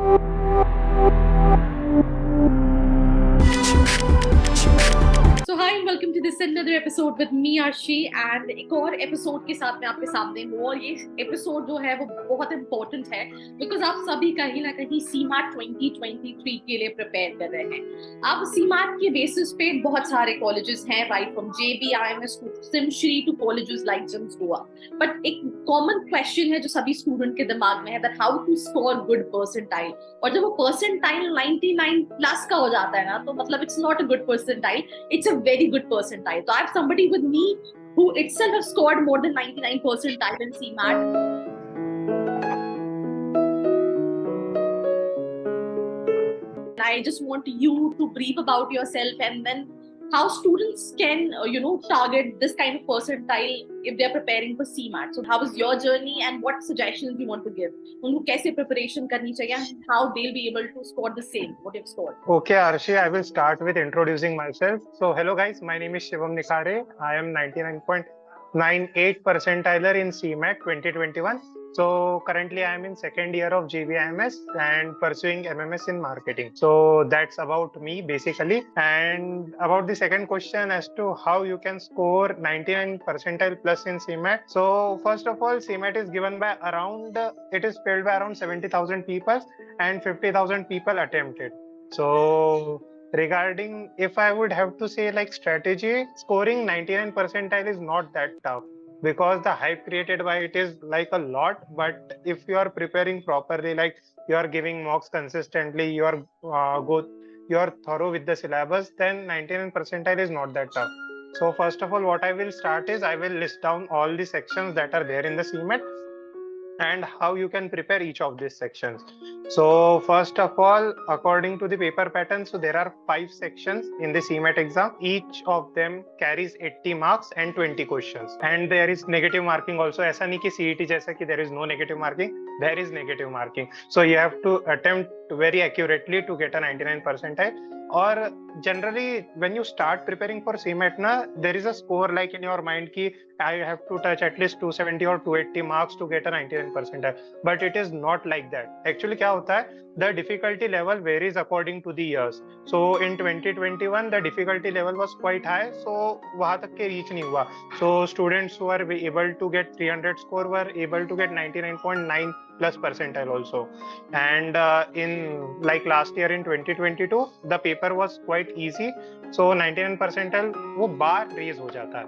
So hi and welcome to this another episode with me Arshi and एक और episode के साथ मैं आपके सामने हूँ और ये एपिसोड जो है वो बहुत इम्पोर्टेंट है बिकॉज आप सभी कहीं ना कहीं सीमैट 2023 के लिए प्रिपेयर कर रहे हैं। अब सीमैट के बेसिस पे बहुत सारे कॉलेजेस हैं, right from JBIMS to SIMSREE to colleges like GIMS Goa. But एक कॉमन क्वेश्चन है जो सभी स्टूडेंट के दिमाग में है, that how to score good percentile. और जब वो परसेंटाइल 99 प्लस का हो जाता है ना, तो मतलब it's not a good percentile, it's a very good percentile. So I have somebody with me who itself have scored more than 99 percentile in CMAT. I just want you to brief about yourself and then how students can, target this kind of percentile if they're preparing for CMAT. So how was your journey and what suggestions you want to give? उनको कैसे preparation करनी चाहिए and how they'll be able to score the same, what you've scored. Okay, Arshi, I will start with introducing myself. So, hello guys, my name is Shivam Nikhare. I am 99.98 percentiler in CMAT 2021. So, currently I am in second year of JBIMS and pursuing MMS in marketing. So, that's about me basically. And about the second question as to how you can score 99 percentile plus in CMAT. So, first of all, CMAT is given by it is filled by around 70,000 people and 50,000 people attempted. So regarding if I would have to say like strategy, scoring 99 percentile is not that tough because the hype created by it is like a lot. But if you are preparing properly, like you are giving mocks consistently, you are you are thorough with the syllabus, then 99 percentile is not that tough. So first of all, what I will start is I will list down all the sections that are there in the CMAT and how you can prepare each of these sections. So first of all, according to the paper pattern, so there are 5 sections in the CMAT exam. Each of them carries 80 marks and 20 questions. And there is negative marking also. ऐसा नहीं कि CET जैसा कि there is no negative marking. There is negative marking. So you have to attempt very accurately to get a 99 percentile. Or generally, when you start preparing for CMAT, there is a score like in your mind ki I have to touch at least 270 or 280 marks to get a 99 percentile. But it is not like that. Actually, क्या होता है? The difficulty level varies according to the years. So in 2021, the difficulty level was quite high. So वहाँ तक के reach नहीं हुआ. So students who are able to get 300 score were able to get 99.9 plus percentile also. And in like last year in 2022, the paper was quite easy. So 99 percentile वो bar raise हो जाता है.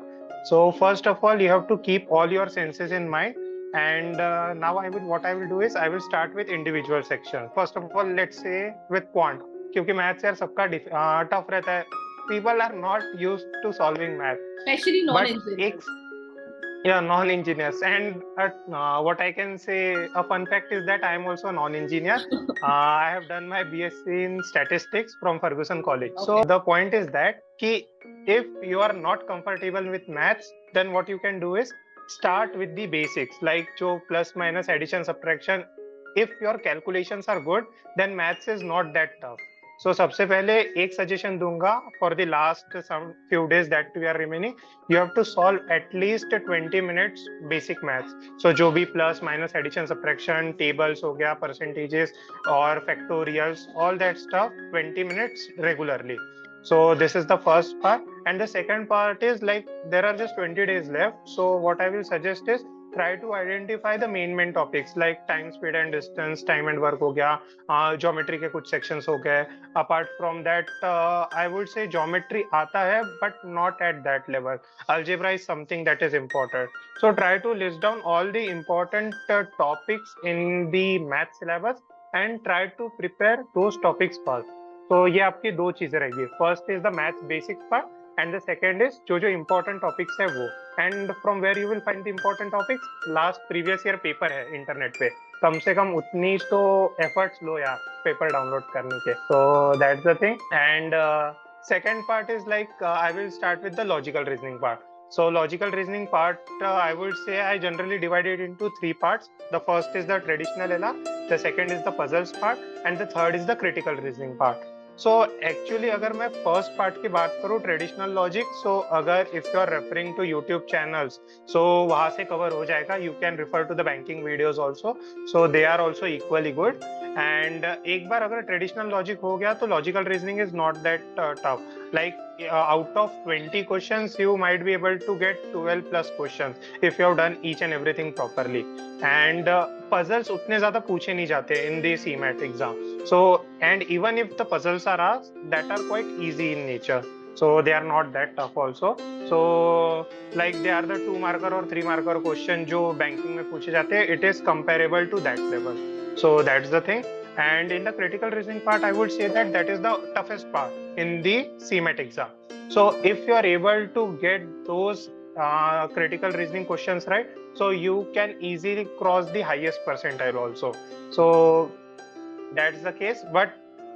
So first of all, you have to keep all your senses in mind. And now what I will do is I will start with individual section. First of all, let's say with quant, क्योंकि maths यार सबका tough रहता है. People are not used to solving math. Especially non-engineers. Yeah, non-engineers. And what I can say, a fun fact is that I am also a non-engineer. I have done my BSc in statistics from Ferguson College. Okay. So the point is that if you are not comfortable with maths, then what you can do is start with the basics like plus, minus, addition, subtraction. If your calculations are good, then maths is not that tough. So सबसे पहले एक suggestion दूंगा for the last some few days that we are remaining, you have to solve at least 20 minutes basic maths. So जो भी plus, minus, addition, subtraction, tables हो गया, percentages और factorials, all that stuff, 20 minutes regularly. So this is the first part. And the second part is like there are just 20 days left. So what I will suggest is try to identify the main topics like time, speed and distance, time and work हो गया, geometry के कुछ sections हो गए. Apart from that, I would say geometry आता है but not at that level. Algebra is something that is important. So try to list down all the important topics in the math syllabus and try to prepare those topics first. So ये आपकी दो चीजें रहेगी. First is the math basics part and the second is जो important topics है वो. And from where you will find the important topics? Last previous year paper है internet पे. कम से कम उतनी तो efforts लो यार paper download करने के. So that's the thing. And second part is like I will start with the logical reasoning part. So logical reasoning part, I would say I generally divide it into 3 parts. The first is the traditional ELA, the second is the puzzles part, and the third is the critical reasoning part. So actually अगर मैं first part की बात करूँ traditional logic, so अगर if you are referring to YouTube channels, so वहाँ से cover हो जाएगा. You can refer to the banking videos also, so they are also equally good. And एक बार अगर ट्रेडिशनल लॉजिक हो गया तो logical reasoning is not that tough. Like out of 20 questions, you might be able to get 12 plus questions if you have done each and everything properly. And puzzles उतने ज़्यादा पूछे नहीं जाते in the CMAT exam. So, and even if the puzzles are asked, that are quite easy in nature. So they are not that tough also. So like they are the 2 marker or 3 marker question जो banking में पूछे जाते हैं. It is comparable to that level. So that's the thing. And in the critical reasoning part, I would say that that is the toughest part in the CMAT exam. So if you are able to get those critical reasoning questions right, so you can easily cross the highest percentile also. So that's the case. But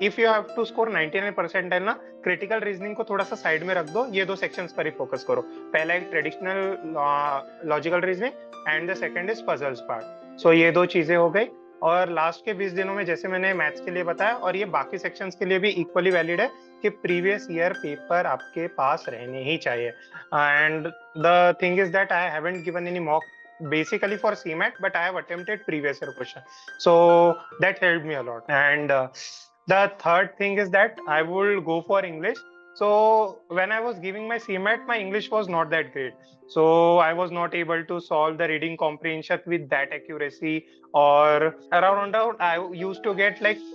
if you have to score 99 percentile ना, critical reasoning को थोड़ा सा side में रख दो, ये दो sections पर ही फोकस करो. पहला एक traditional logical reasoning and the second is puzzles part. So ये दो चीजें हो गई. और लास्ट के 20 दिनों में जैसे मैंने मैथ्स के लिए बताया, और ये बाकी सेक्शंस के लिए भी इक्वली वैलिड है कि प्रीवियस ईयर पेपर आपके पास रहने ही चाहिए. And the thing is that I haven't given any mock basically for CMAT, but I have attempted previous year question, so that helped me a lot. And the third thing is that I will go for English. So when I was giving my CMAT, my English was not that great, so I was not able to solve the reading comprehension with that accuracy. Or around I used to get like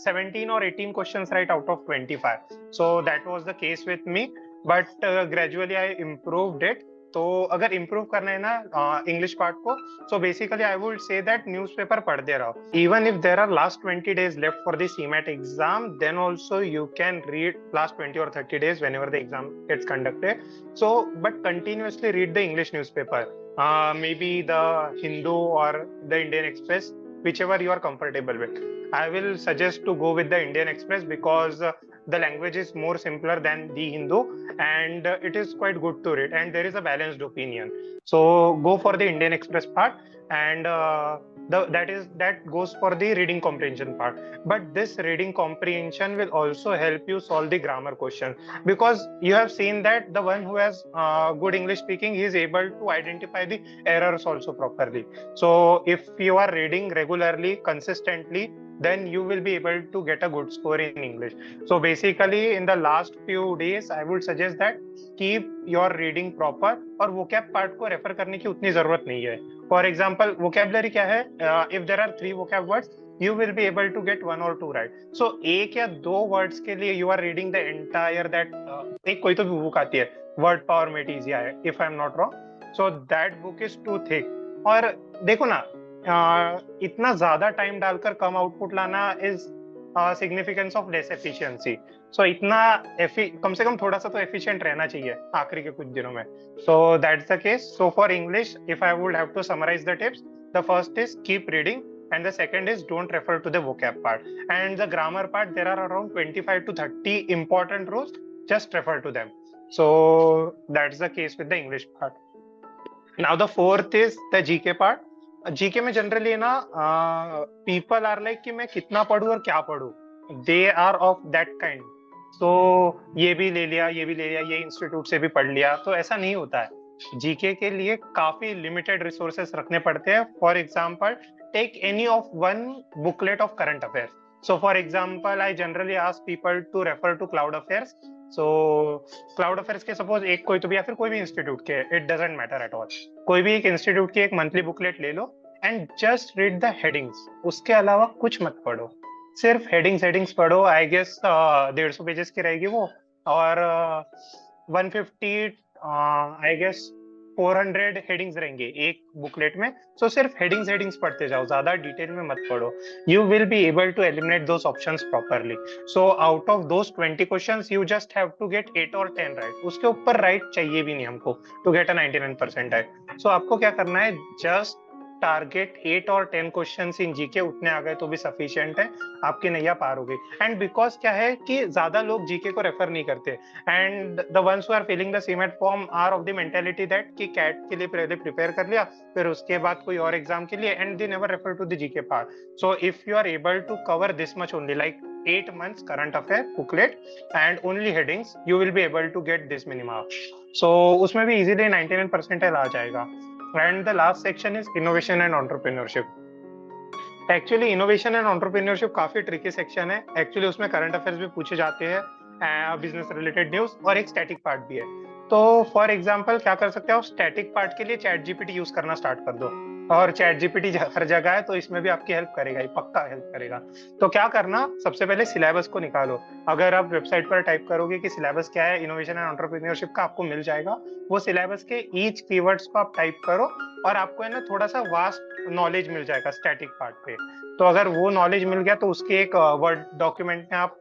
17 or 18 questions right out of 25. So that was the case with me, but gradually I improved it. तो अगर improve करना है ना English part को, so basically I would say that newspaper पढ़ते रहो. Even if there are last 20 days left for the CMAT exam, then also you can read last 20 or 30 days whenever the exam gets conducted. So but continuously read the English newspaper, maybe the Hindu or the Indian Express, whichever you are comfortable with. I will suggest to go with the Indian Express because the language is more simpler than the Hindu, and it is quite good to read, and there is a balanced opinion. So go for the Indian Express part, and that goes for the reading comprehension part. But this reading comprehension will also help you solve the grammar question, because you have seen that the one who has good English speaking, he is able to identify the errors also properly. So if you are reading regularly, consistently, then you will be able to get a good score in English. So basically in the last few days I would suggest that keep your reading proper, और vocab part को refer करने की उतनी जरूरत नहीं है. For example, vocabulary क्या है? If there are 3 vocab words, you will be able to get 1 or 2 right. So एक या 2 words के लिए you are reading the entire that एक कोई तो भी book आती है, word power mate easy है, if I am not wrong. So that book is too thick. और देखो ना, इतना ज्यादा टाइम डालकर कम आउटपुट लाना is significance of less efficiency. So इतना कम से कम थोड़ा सा तो एफिशिएंट रहना चाहिए आखिरी के कुछ दिनों में. So that's the case. So for English, if I would have to summarise the tips, the first is keep reading, and the second is don't refer to the vocab part, and the grammar part, there are around 25 to 30 important rules, just refer to them. So that's the case with the English part. Now the fourth is the GK part. GK में generally है ना, people are like कि मैं कितना पढ़ूं और क्या पढ़ूं, they are of that kind. तो ये भी ले लिया, ये भी ले लिया, ये इंस्टीट्यूट से भी पढ़ लिया, तो ऐसा नहीं होता है. जीके के लिए काफी लिमिटेड रिसोर्सेस रखने पड़ते हैं. For example, take any of one booklet of current affairs. So for example, I generally ask people to refer to cloud affairs. So cloud affairs के सपोज एक कोई तो भी, या फिर कोई भी इंस्टीट्यूट के, it doesn't matter at all, कोई भी एक इंस्टीट्यूट की एक मंथली बुकलेट ले लो and just read the headings. उसके अलावा कुछ मत पढ़ो, सिर्फ हेडिंग्स पढ़ो. आई गेस 150 पेजेस की रहेगी वो, और 150 आई गेस 400 हेडिंग्स रहेंगे एक बुकलेट में. सो सिर्फ हेडिंग्स पढ़ते जाओ, ज्यादा डिटेल में मत पढ़ो. You will be able to eliminate those options properly. So out of those 20 questions you just have to get 8 और 10 राइट. उसके ऊपर राइट चाहिए भी नहीं हमको टू गेट अ 99 परसेंटाइल. सो आपको क्या करना है, जस्ट टारगेट 8 और 10 क्वेश्चंस इन जीके, उतने आ गए तो भी सफिशिएंट है, आपकी नैया पार हो गई. एंड बिकॉज क्या है कि ज्यादा लोग जीके को रेफर नहीं करते, and the ones who are filling the CMAT form are of the mentality that कि कैट के लिए पहले प्रिपेयर कर लिया, फिर उसके बाद कोई और एग्जाम के लिए, and they never refer to the GK part. So if you are able to cover this much only, like 8 months current affair booklet and only headings, you will be able to get this many marks. So उसमें भी easily 99 percentile आ जाएगा. And the last section is innovation and entrepreneurship. Actually innovation and entrepreneurship काफी tricky section है. Actually उसमें current affairs भी पूछे जाते हैं, बिजनेस रिलेटेड न्यूज, और एक स्टैटिक पार्ट भी है. तो फॉर एग्जांपल क्या कर सकते हो, स्टैटिक पार्ट के लिए चैट जीपीटी यूज करना स्टार्ट कर दो, और चैट जीपीटी हर जगह है तो इसमें भी आपकी हेल्प करेगा, ही पक्का हेल्प करेगा. तो क्या करना, सबसे पहले सिलेबस को निकालो. अगर आप वेबसाइट पर टाइप करोगे कि सिलेबस क्या है इनोवेशन एंड एंटरप्रेन्योरशिप का, आपको मिल जाएगा. वो सिलेबस के ईच कीवर्ड्स को आप टाइप करो और आपको है ना थोड़ा सा वास्ट नॉलेज मिल जाएगा स्टैटिक पार्ट पे. तो अगर वो नॉलेज मिल गया तो उसके एक वर्ड डॉक्यूमेंट में आप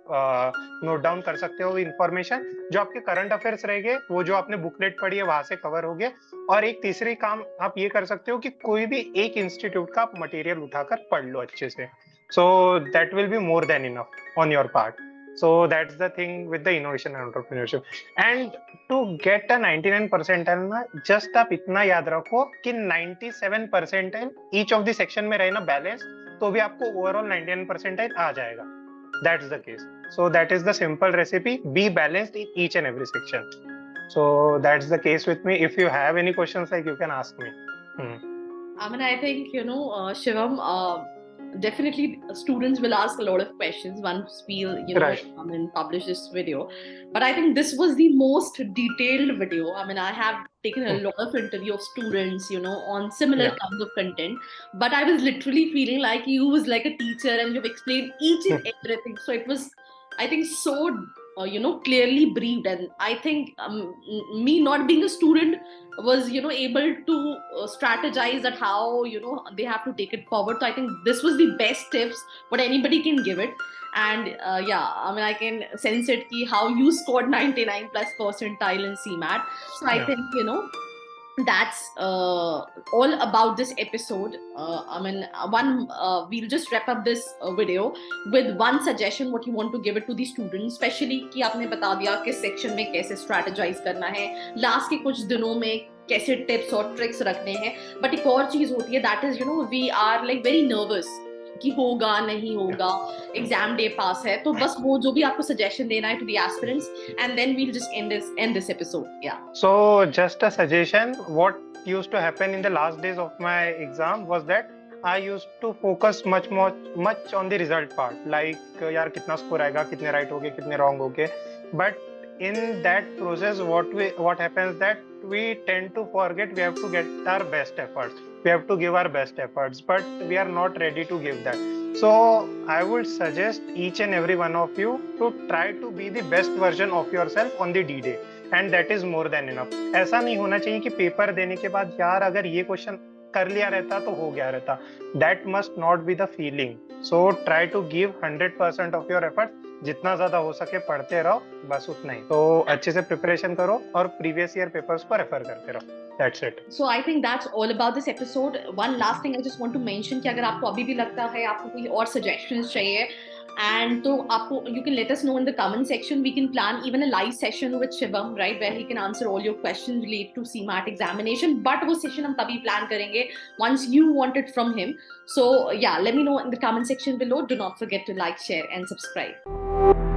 नोट डाउन कर सकते हो इन्फॉर्मेशन. जो आपके करंट अफेयर्स रहेंगे वो जो आपने बुकलेट पढ़ी है वहां से कवर हो गया. और एक तीसरी काम आप ये कर सकते हो कि कोई भी एक इंस्टीट्यूट का आप मटेरियल उठाकर पढ़ लो अच्छे से. So that will be more than enough on your part. So that's the thing with the innovation and entrepreneurship. And to get a 99 percentile ना, just आप इतना याद रखो कि 97 percentile each of the section में रहे ना बैलेंस, तो भी आपको overall 99 percentile आ जाएगा. That's the case. So that is the simple recipe. Be balanced in each and every section. So that's the case with me. If you have any questions, like you can ask me. I mean, I think, Shivam, definitely students will ask a lot of questions once we'll, Right. Publish this video. But I think this was the most detailed video. I mean, I have taken a lot of interview of students, on similar kinds of content. But I was literally feeling like you was like a teacher and you've explained each and everything. So it was, I think, so clearly briefed. And I think me not being a student was able to strategize that how they have to take it forward. So I think this was the best tips what anybody can give it. And I mean, I can sense it how you scored 99 plus percentile in CMAT. So I think that's all about this episode. I mean, we'll just wrap up this video with one suggestion what you want to give it to the students, especially कि आपने बता दिया किस section में कैसे strategize करना है, last के कुछ दिनों में कैसे टिप्स और ट्रिक्स रखने हैं. बट एक और चीज होती है, that is we are like very nervous कि होगा नहीं होगा, एग्जाम डे पास है. तो बस वो जो भी आपको सजेशन देना है to the aspirants, and then we will just end this episode. या so just a suggestion, what used to happen in the last days of my exam was that I used to focus much on the result part, like यार कितना score आएगा, कितने right हो गए, कितने wrong हो गए. But in that process what happens that we tend to forget we have to get our best efforts, we have to give our best efforts, but we are not ready to give that. So I would suggest each and every one of you to try to be the best version of yourself on the D-Day, and that is more than enough. ऐसा नहीं होना चाहिए कि paper देने के बाद यार अगर ये क्वेश्चन कर लिया रहता तो हो गया रहता. That must not be the feeling. So try to give 100% of your effort. जितना ज्यादा हो सके पढ़ते रहो, बस उतना ही. तो अच्छे से प्रिपरेशन करो और प्रीवियस ईयर पेपर्स को रेफर करते रहो. That's it. So I think that's all about this episode. One last thing I just want to mention कि अगर आपको अभी भी लगता है आपको कोई और suggestions चाहिए, and तो आपको you can let us know in the comment section. We can plan even a live session with Shivam, right, where he can answer all your questions related to CMAT examination. But वो session हम तभी plan करेंगे once you want it from him. So let me know in the comment section below. Do not forget to like, share and subscribe.